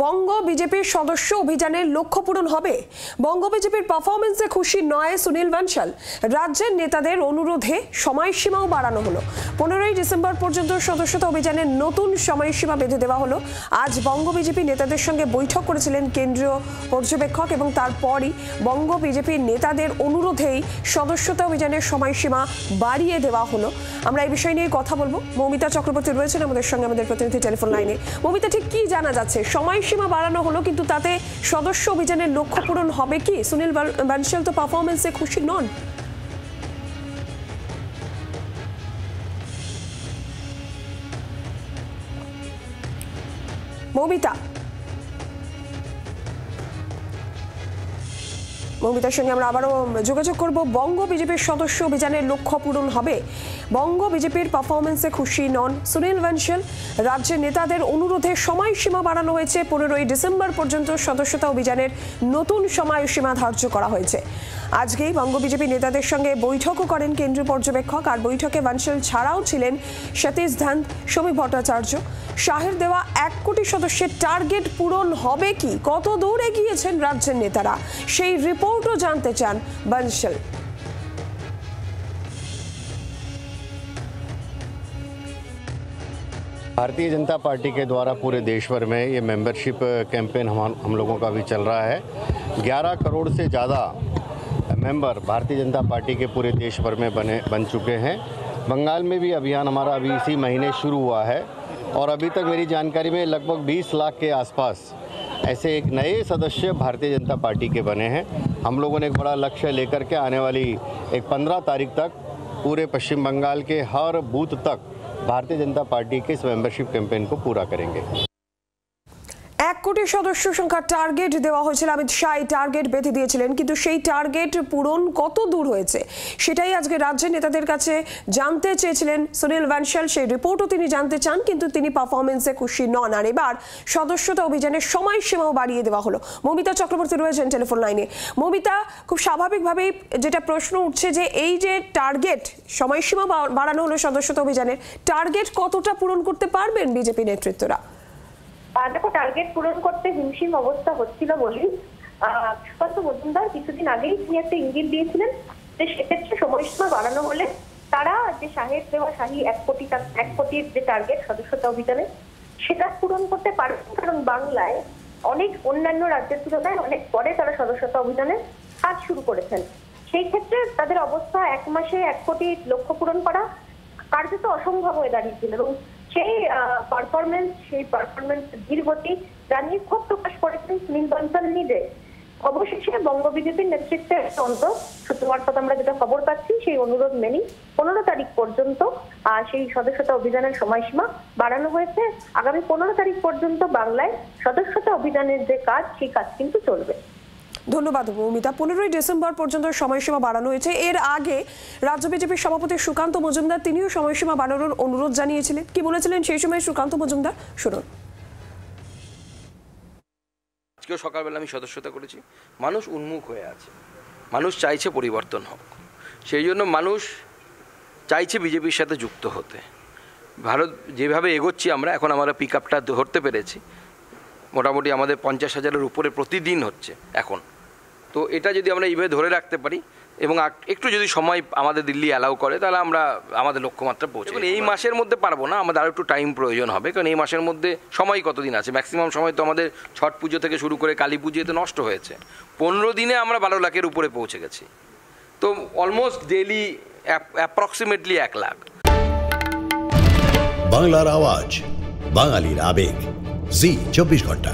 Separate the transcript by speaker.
Speaker 1: বঙ্গ বিজেপির সদস্য অভিযানের লক্ষ্য পূরণ হবে। বঙ্গ বিজেপির পারফরমেন্সে খুশি নয় সুনীল বানশাল। রাজ্যের নেতাদের অনুরোধে সময়সীমাও বাড়ানো হলো। 15ই ডিসেম্বর পর্যন্ত সদস্যতা অভিযানের নতুন সময়সীমা বেঁধে দেওয়া হলো। আজ বঙ্গ বিজেপি নেতাদের সঙ্গে বৈঠক করেছিলেন কেন্দ্রীয় পর্যবেক্ষক এবং তারপরই বঙ্গ বিজেপির নেতাদের অনুরোধেই সদস্যতা অভিযানের সময়সীমা বাড়িয়ে দেওয়া হলো। আমরা এই বিষয় নিয়ে কথা বলবো। মৌমিতা চক্রবর্তী রয়েছেন আমাদের সঙ্গে, আমাদের প্রতিনিধি টেলিফোন লাইনে। মৌমিতা, ঠিক কি জানা যাচ্ছে? সময়সীমা বাড়ানো হলো, কিন্তু তাতে সদস্য অভিযানের লক্ষ্য পূরণ হবে কি? সুনীল বানশাল তো পারফরমেন্সে খুশি নন। মৌমিতার সঙ্গে আমরা আবারও যোগাযোগ করব। বঙ্গ বিজেপির সদস্য অভিযানের লক্ষ্য পূরণ হবে। বঙ্গ বিজেপির পারফরমেন্সে খুশি নন সুনীল বানশাল। রাজ্যের নেতাদের অনুরোধে সময়সীমা বাড়ানো হয়েছে। 15ই ডিসেম্বর পর্যন্ত সদস্যতা অভিযানের নতুন সময়সীমা ধার্য করা হয়েছে। আজকেই বঙ্গ বিজেপি নেতাদের সঙ্গে বৈঠকও করেন কেন্দ্রীয় পর্যবেক্ষক। আর বৈঠকে বানশাল ছাড়াও ছিলেন সতীশ ধান্ত, শ্রমিক ভট্টাচার্য। শাহের দেওয়া 1 কোটি সদস্যের টার্গেট পূরণ হবে কি? কত দূর এগিয়েছেন রাজ্যের নেতারা? সেই রিপোর্টও জানতে চান বানশাল।
Speaker 2: भारतीय जनता पार्टी के द्वारा पूरे देश भर में ये मेंबरशिप कैंपेन हम लोगों का भी चल रहा है। 11 करोड़ से ज़्यादा मेंबर भारतीय जनता पार्टी के पूरे देश भर में बन चुके हैं। बंगाल में भी अभियान हमारा अभी इसी महीने शुरू हुआ है और अभी तक मेरी जानकारी में लगभग 20 लाख के आसपास ऐसे एक नए सदस्य भारतीय जनता पार्टी के बने हैं। हम लोगों ने एक बड़ा लक्ष्य लेकर के आने वाली 15 तारीख तक पूरे पश्चिम बंगाल के हर बूथ तक भारतीय जनता पार्टी के इस मेंबरशिप कैंपेन को पूरा करेंगे।
Speaker 1: 1 কোটি সদস্য সংখ্যা টার্গেট দেওয়া হয়েছিল। অমিত শাহ টার্গেট বেঁধে দিয়েছিলেন, কিন্তু সেই টার্গেট পূরণ কত দূর হয়েছে সেটাই আজকে রাজ্যের নেতাদের কাছে জানতে চেয়েছিলেন সুনীল বানশাল। সেই রিপোর্টও তিনি জানতে চান, কিন্তু তিনি পারফরমেন্সে খুশি নন। আর এবার সদস্যতা অভিযানের সময়সীমাও বাড়িয়ে দেওয়া হলো। মৌমিতা চক্রবর্তী রয়েছেন টেলিফোন লাইনে। মৌমিতা, খুব স্বাভাবিকভাবেই যেটা প্রশ্ন উঠছে যে এই যে টার্গেট সময়সীমা বাড়ানো হলো সদস্যতা অভিযানের, টার্গেট কতটা পূরণ করতে পারবেন বিজেপি নেতৃত্বরা?
Speaker 3: দেখো, টার্গেট পূরণ করতে হিমশিম অবস্থা হচ্ছিল বলেই সুকান্ত মজুমদার কিছুদিন আগেই তিনি একটা ইঙ্গিত দিয়েছিলেন যে সেক্ষেত্রে সময়সীমা বাড়ানো হলে তারা যে শাহের দেওয়া শাহী 1 কোটির যে টার্গেট সদস্যতা অভিযানে সেটা পূরণ করতে পারবে। কারণ বাংলায় অনেক অন্যান্য রাজ্যের তুলনায় অনেক পরে তারা সদস্যতা অভিযানে কাজ শুরু করেছেন। সেই ক্ষেত্রে তাদের অবস্থা 1 মাসে 1 কোটি লক্ষ্য পূরণ করা কার্যত অসম্ভব হয়ে দাঁড়িয়েছিল এবং সেই পারফরমেন্স ধীরগতি জানিয়ে ক্ষোভ প্রকাশ করেছেন সুনীল বানশাল নিজে। অবশেষে বঙ্গ বিজেপির নেতৃত্বের শুক্রবার আমরা যেটা খবর পাচ্ছি, সেই অনুরোধ মেনেই 15 তারিখ পর্যন্ত সেই সদস্যতা অভিযানের সময়সীমা বাড়ানো হয়েছে। আগামী 15 তারিখ পর্যন্ত বাংলায় সদস্যতা অভিযানের যে কাজ, সেই কাজ কিন্তু চলবে।
Speaker 1: ধন্যবাদ মৌমিতা। 15ই ডিসেম্বর পর্যন্ত সময়সীমা বাড়ানো হয়েছে। এর আগে রাজ্য বিজেপির সভাপতি সুকান্ত মজুমদার তিনিও সময়সীমা বাড়ানোর অনুরোধ জানিয়েছিলেন। কি বলেছিলেন সেই সময় সুকান্ত মজুমদার? শুনুন।
Speaker 4: আজকেও সকালবেলা আমি সদস্যতা করেছি। মানুষ উন্মুখ হয়ে আছে, মানুষ চাইছে পরিবর্তন হোক। সেই জন্য মানুষ চাইছে বিজেপির সাথে যুক্ত হতে। ভারত যেভাবে এগোচ্ছি আমরা, এখন আমরা পিক আপটা ধরতে পেরেছি। মোটামুটি আমাদের 50,000-এর উপরে প্রতিদিন হচ্ছে এখন। তো এটা যদি আমরা এইভাবে ধরে রাখতে পারি এবং একটু যদি সময় আমাদের দিল্লি অ্যালাউ করে, তাহলে আমরা আমাদের লক্ষ্যমাত্রা পৌঁছাবো। এই মাসের মধ্যে পারবো না, আমাদের আরও একটু টাইম প্রয়োজন হবে। কারণ এই মাসের মধ্যে সময় কতদিন আছে? ম্যাক্সিমাম সময় তো আমাদের ছট পুজো থেকে শুরু করে কালী পুজোতে নষ্ট হয়েছে। 15 দিনে আমরা 12 লাখের উপরে পৌঁছে গেছি। তো অলমোস্ট ডেইলি অ্যাপ্রক্সিমেটলি 1 লাখ।
Speaker 5: বাংলার আওয়াজ, বাঙালির আবেগ, জি 24 ঘন্টা।